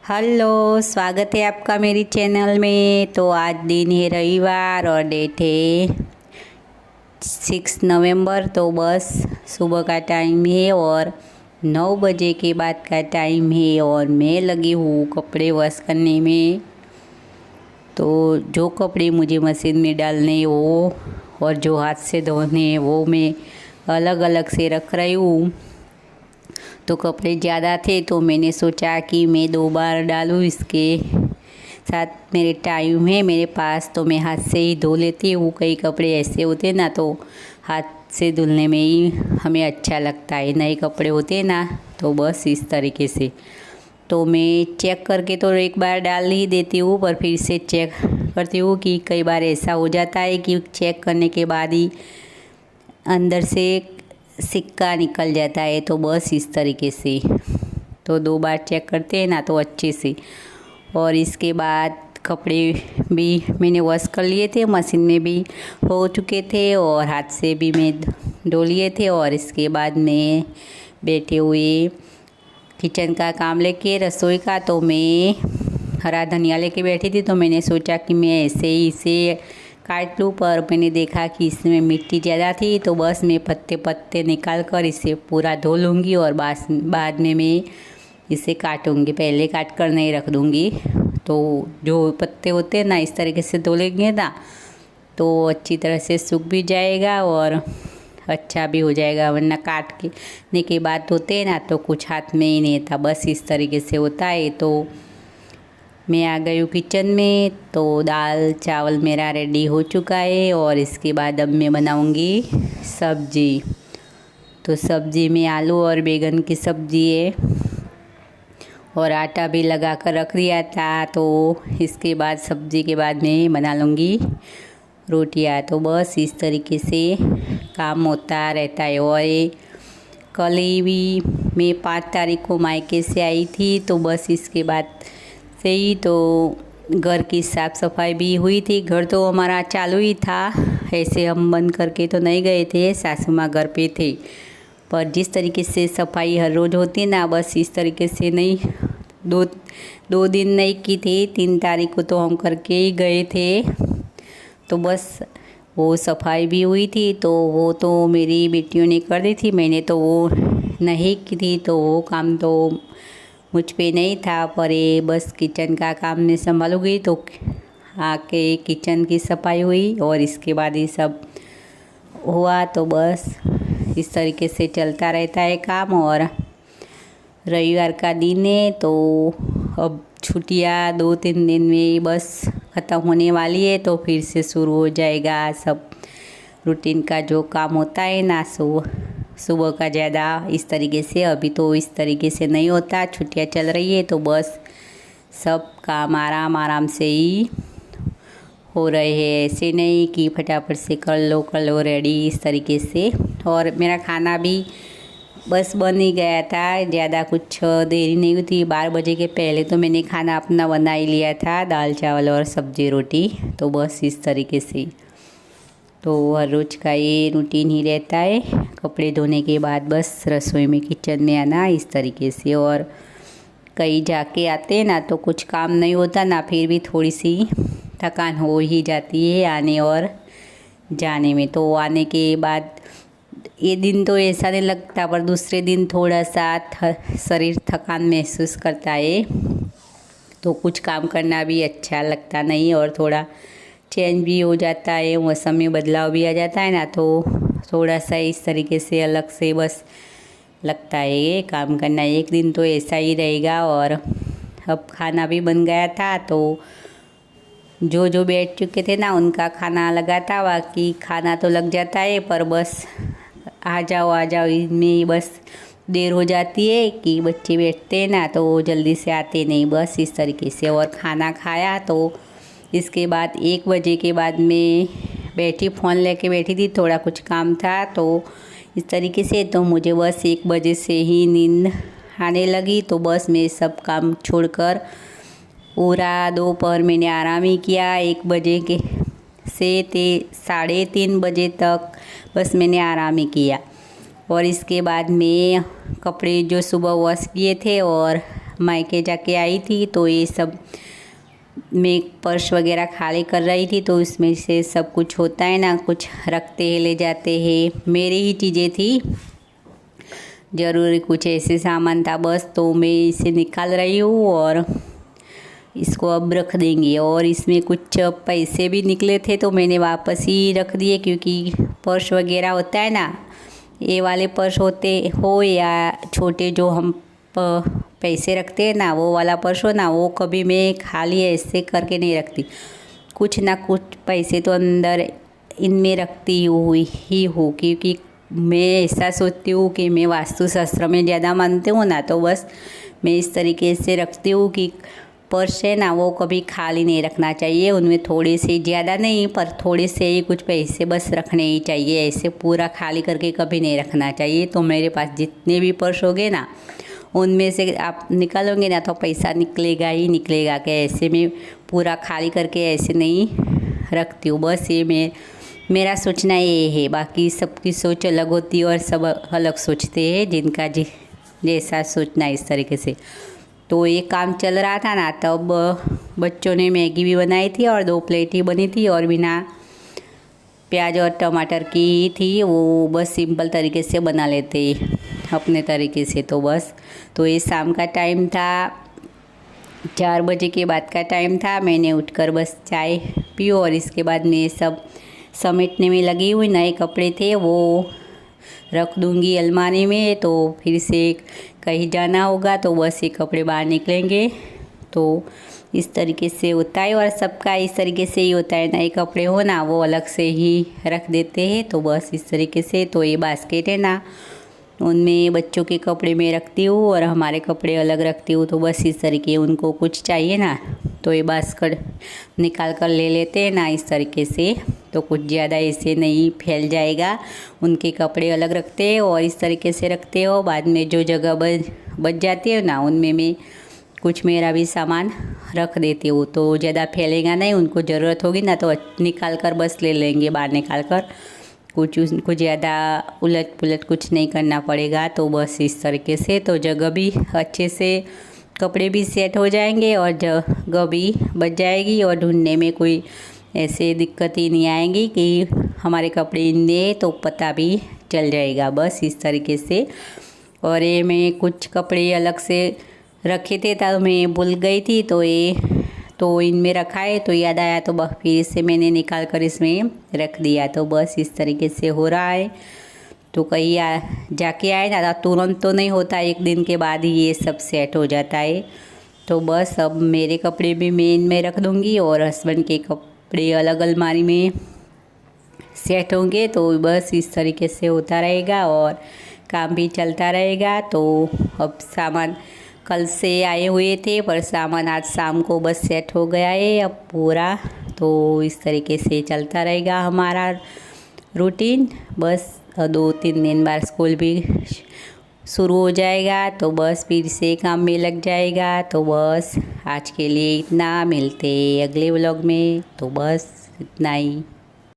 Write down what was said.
Hello, स्वागत है आपका मेरी चैनल में। तो आज दिन है रविवार और डेट है 6 नवंबर। तो बस सुबह का टाइम है और 9 बजे के बाद का टाइम है और मैं लगी हूँ कपड़े वॉश करने में। तो जो कपड़े मुझे मशीन में डालने वो और जो हाथ से धोने वो मैं अलग अलग से रख रही हूँ। तो कपड़े ज़्यादा थे तो मैंने सोचा कि मैं 2 बार डालूँ। इसके साथ मेरे टाइम है मेरे पास तो मैं हाथ से ही धो लेती हूँ। कई कपड़े ऐसे होते ना तो हाथ से धुलने में ही हमें अच्छा लगता है। नए कपड़े होते ना तो बस इस तरीके से तो मैं चेक करके तो एक बार डाल ही देती हूँ, पर फिर से चेक करती हूँ कि कई बार ऐसा हो जाता है कि चेक करने के बाद ही अंदर से सिक्का निकल जाता है। तो बस इस तरीके से तो 2 बार चेक करते हैं ना तो अच्छे से। और इसके बाद कपड़े भी मैंने वॉश कर लिए थे, मशीन में भी हो चुके थे और हाथ से भी मैं धो लिए थे। और इसके बाद मैं बैठे हुए किचन का काम लेके रसोई का तो मैं हरा धनिया लेके बैठी थी। तो मैंने सोचा कि मैं ऐसे ही इसे काट लूँ, पर मैंने देखा कि इसमें मिट्टी ज़्यादा थी तो बस मैं पत्ते पत्ते निकाल कर इसे पूरा धो लूँगी और बाद में मैं इसे काटूँगी। पहले काट कर नहीं रख दूँगी। तो जो पत्ते होते हैं ना इस तरीके से धो लेंगे ना तो अच्छी तरह से सूख भी जाएगा और अच्छा भी हो जाएगा। वरना काटने के बाद धोते हैं ना तो कुछ हाथ में ही नहीं था, बस इस तरीके से होता है। तो मैं आ गई हूँ किचन में। तो दाल चावल मेरा रेडी हो चुका है और इसके बाद अब मैं बनाऊँगी सब्जी। तो सब्जी में आलू और बैंगन की सब्जी है और आटा भी लगा कर रख दिया था। तो इसके बाद सब्जी के बाद मैं बना लूँगी रोटियाँ। तो बस इस तरीके से काम होता रहता है। और ये कल ही भी मैं 5 तारीख को मायके से आई थी तो बस इसके बाद से ही तो घर की साफ़ सफाई भी हुई थी। घर तो हमारा चालू ही था, ऐसे हम बंद करके तो नहीं गए थे, सासू माँ घर पे थे। पर जिस तरीके से सफाई हर रोज़ होती ना बस इस तरीके से नहीं, दो दिन नहीं की थी। 3 तारीख को तो हम करके ही गए थे। तो बस वो सफाई भी हुई थी तो वो तो मेरी बेटियों ने कर दी थी, मैंने तो वो नहीं की थी। तो वो काम तो मुझ पे नहीं था, पर ये बस किचन का काम मैं संभालूँगी। तो आके किचन की सफाई हुई और इसके बाद ये सब हुआ। तो बस इस तरीके से चलता रहता है काम। और रविवार का दिन है तो अब छुट्टियाँ 2-3 दिन में बस ख़त्म होने वाली है। तो फिर से शुरू हो जाएगा सब रूटीन का जो काम होता है ना सुबह का ज़्यादा इस तरीके से। अभी तो इस तरीके से नहीं होता, छुट्टियाँ चल रही है तो बस सब काम आराम आराम से ही हो रहे हैं। ऐसे नहीं कि फटाफट से कर लो रेडी इस तरीके से। और मेरा खाना भी बस बन ही गया था, ज़्यादा कुछ देरी नहीं हुई थी। 12 बजे के पहले तो मैंने खाना अपना बना ही लिया था, दाल चावल और सब्जी रोटी। तो बस इस तरीके से तो हर रोज़ का ये रूटीन ही रहता है। कपड़े धोने के बाद बस रसोई में किचन में आना इस तरीके से। और कहीं जाके आते हैं ना तो कुछ काम नहीं होता ना, फिर भी थोड़ी सी थकान हो ही जाती है आने और जाने में। तो आने के बाद ये दिन तो ऐसा नहीं लगता, पर दूसरे दिन थोड़ा सा शरीर थकान महसूस करता है तो कुछ काम करना भी अच्छा लगता नहीं और थोड़ा चेंज भी हो जाता है, मौसम में बदलाव भी आ जाता है ना तो थोड़ा सा इस तरीके से अलग से बस लगता है ये काम करना। एक दिन तो ऐसा ही रहेगा। और अब खाना भी बन गया था तो जो जो बैठ चुके थे ना उनका खाना लगा था, बाकी खाना तो लग जाता है पर बस आ जाओ इनमें बस देर हो जाती है कि बच्चे बैठते हैं ना तो जल्दी से आते नहीं, बस इस तरीके से। और खाना खाया तो इसके बाद 1 बजे के बाद मैं बैठी फ़ोन लेके बैठी थी, थोड़ा कुछ काम था तो इस तरीके से। तो मुझे बस 1 बजे से ही नींद आने लगी। तो बस मैं सब काम छोड़कर पूरा दोपहर मैंने आराम ही किया। 1 बजे के से 3:30 बजे तक बस मैंने आराम ही किया। और इसके बाद मैं कपड़े जो सुबह वॉश किए थे और मायके जाके आई थी, तो ये सब मैं पर्स वगैरह खाली कर रही थी, तो इसमें से सब कुछ होता है ना, कुछ रखते हैं ले जाते हैं, मेरी ही चीज़ें थी, ज़रूरी कुछ ऐसे सामान था बस, तो मैं इसे निकाल रही हूँ और इसको अब रख देंगे। और इसमें कुछ पैसे भी निकले थे तो मैंने वापस ही रख दिए, क्योंकि पर्स वगैरह होता है ना, ये वाले पर्स होते हो या छोटे जो हम पैसे रखते हैं ना, वो वाला पर्स हो ना, वो कभी मैं खाली ऐसे करके नहीं रखती, कुछ ना कुछ पैसे तो अंदर इनमें रखती ही हूँ, क्योंकि मैं ऐसा सोचती हूँ कि मैं वास्तुशास्त्र में ज़्यादा मानती हूँ ना, तो बस मैं इस तरीके से रखती हूँ कि पर्स है ना वो कभी खाली नहीं रखना चाहिए, उनमें थोड़े से ज़्यादा नहीं पर थोड़े से ही कुछ पैसे बस रखने ही चाहिए, ऐसे पूरा खाली करके कभी नहीं रखना चाहिए। तो मेरे पास जितने भी पर्स होंगे ना, उनमें से आप निकालोगे ना तो पैसा निकलेगा ही निकलेगा, कि ऐसे में पूरा खाली करके ऐसे नहीं रखती हूँ। बस ये मेरा सोचना ये है, बाकी सबकी सोच अलग होती है और सब अलग सोचते हैं, जिनका जैसा सोचना इस तरीके से। तो ये काम चल रहा था ना, तब बच्चों ने मैगी भी बनाई थी और 2 प्लेट ही बनी थी और बिना प्याज और टमाटर की ही थी, वो बस सिंपल तरीके से बना लेते अपने तरीके से। तो बस, तो ये शाम का टाइम था, 4 बजे के बाद का टाइम था, मैंने उठकर बस चाय पी और इसके बाद मैं सब समेटने में लगी हुई, नए कपड़े थे वो रख दूंगी अलमारी में, तो फिर से कहीं जाना होगा तो बस ये कपड़े बाहर निकलेंगे। तो इस तरीके से होता है और सबका इस तरीके से ही होता है, नए कपड़े हो ना वो अलग से ही रख देते हैं, तो बस इस तरीके से। तो ये बास्केट है ना, उनमें बच्चों के कपड़े मैं रखती हूँ और हमारे कपड़े अलग रखती हूँ, तो बस इस तरीके, उनको कुछ चाहिए ना तो ये बास्केट निकाल कर ले लेते हैं ना इस तरीके से, तो कुछ ज़्यादा ऐसे नहीं फैल जाएगा। उनके कपड़े अलग रखते हैं और इस तरीके से रखते हो, बाद में जो जगह बच जाती है ना, उनमें मैं कुछ मेरा भी सामान रख देती हूँ, तो ज़्यादा फैलेगा नहीं, उनको ज़रूरत होगी ना तो निकाल कर बस ले लेंगे बाहर निकाल कर, कुछ उनको ज़्यादा उलट पुलट कुछ नहीं करना पड़ेगा। तो बस इस तरीके से, तो जगह भी अच्छे से, कपड़े भी सेट हो जाएंगे और जगह भी बच जाएगी और ढूंढने में कोई ऐसे दिक्कत ही नहीं आएगी कि हमारे कपड़े इनने, तो पता भी चल जाएगा बस इस तरीके से। और ये मैं कुछ कपड़े अलग से रखे थे, तब मैं भूल गई थी, तो इनमें रखा है, तो याद आया तो फिर से मैंने निकाल कर इसमें रख दिया। तो बस इस तरीके से हो रहा है। तो कहीं जाके आए ना, तुरंत तो नहीं होता, 1 दिन के बाद ही ये सब सेट हो जाता है। तो बस अब मेरे कपड़े भी मैं इनमें रख दूँगी और हस्बैंड के कपड़े अलग अलमारी में सेट होंगे, तो बस इस तरीके से होता रहेगा और काम भी चलता रहेगा। तो अब सामान कल से आए हुए थे, पर सामान आज शाम को बस सेट हो गया है अब पूरा, तो इस तरीके से चलता रहेगा हमारा रूटीन। बस 2-3 दिन बाद स्कूल भी शुरू हो जाएगा, तो बस फिर से काम में लग जाएगा। तो बस आज के लिए इतना, मिलते अगले व्लॉग में, तो बस इतना ही।